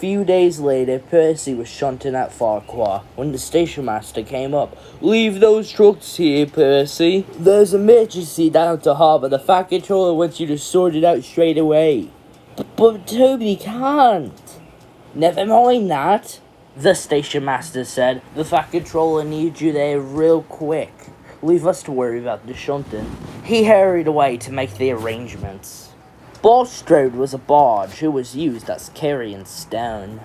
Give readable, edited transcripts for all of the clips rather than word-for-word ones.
few days later, Percy was shunting at Farquhar when the station master came up. "Leave those trucks here, Percy. There's an emergency down to harbour. The Fat Controller wants you to sort it out straight away." But Toby can't." "Never mind that," the station master said. "The Fat Controller needs you there real quick. Leave us to worry about the shunting." He hurried away to make the arrangements. Bulstrode was a barge who was used as carrying stone.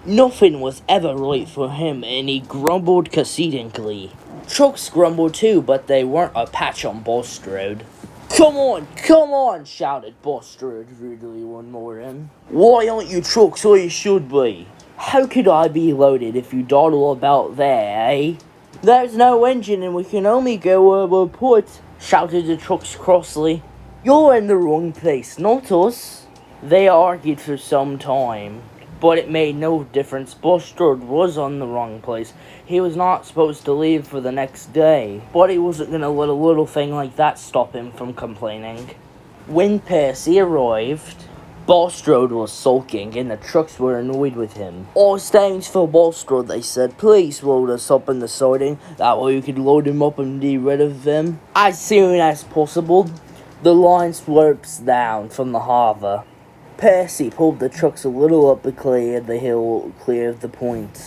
Nothing was ever right for him, and he grumbled conceitingly. Trucks grumbled too, but they weren't a patch on Bulstrode. Come on, shouted Bulstrode rudely one morning. "Why aren't you trucks where you should be? How could I be loaded if you dawdle about there, eh?" "There's no engine and we can only go where we're put," shouted the trucks crossly. "You're in the wrong place, not us." They argued for some time, but it made no difference. Bulstrode was on the wrong place. He was not supposed to leave for the next day, but he wasn't going to let a little thing like that stop him from complaining. When Percy arrived, Bulstrode was sulking and the trucks were annoyed with him. "All thanks for Bulstrode," they said. "Please load us up in the siding. That way we could load him up and be rid of them as soon as possible." The line slopes down from the harbour. Percy pulled the trucks a little up the hill clear of the point.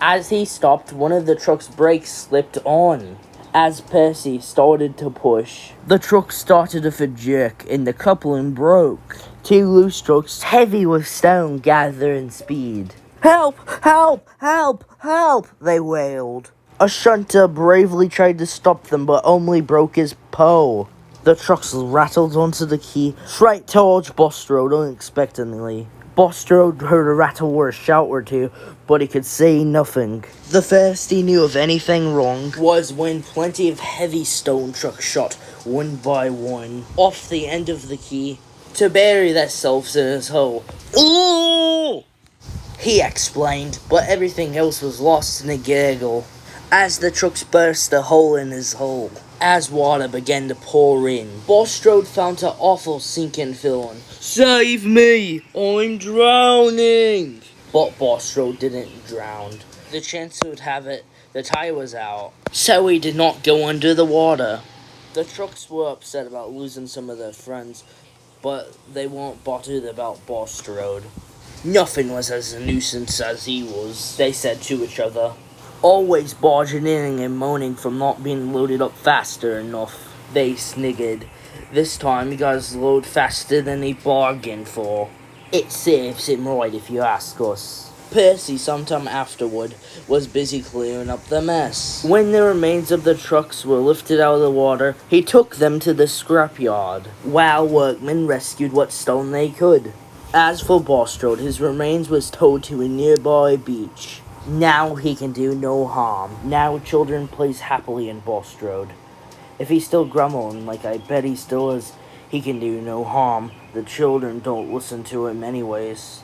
As he stopped, one of the truck's brakes slipped on. As Percy started to push, the truck started to jerk and the coupling broke. Two loose trucks, heavy with stone, gathering speed. "Help! Help! Help! Help!" they wailed. A shunter bravely tried to stop them, but only broke his pole. The trucks rattled onto the quay, straight towards Bulstrode unexpectedly. Bulstrode heard a rattle or a shout or two, but he could say nothing. The first he knew of anything wrong was when plenty of heavy stone trucks shot, one by one, off the end of the quay to bury themselves in his hull. "Ooh!" he explained, but everything else was lost in a gurgle as the trucks burst a hole in his hull. As water began to pour in, Bulstrode found an awful sinking feeling. "Save me! I'm drowning!" But Bulstrode didn't drown. The chance would have it, the tide was out, so he did not go under the water. The trucks were upset about losing some of their friends, but they weren't bothered about Bulstrode. Nothing was as a nuisance as he was, they said to each other. Always barging in and moaning from not being loaded up faster enough, they sniggered. This time he got his load faster than he bargained for. It serves him right if you ask us. Percy, sometime afterward, was busy clearing up the mess. When the remains of the trucks were lifted out of the water, he took them to the scrapyard, while workmen rescued what stone they could. As for Bulstrode, his remains was towed to a nearby beach. Now he can do no harm. Now children plays happily in Bulstrode. If he's still grumbling, like I bet he still is, he can do no harm. The children don't listen to him anyways.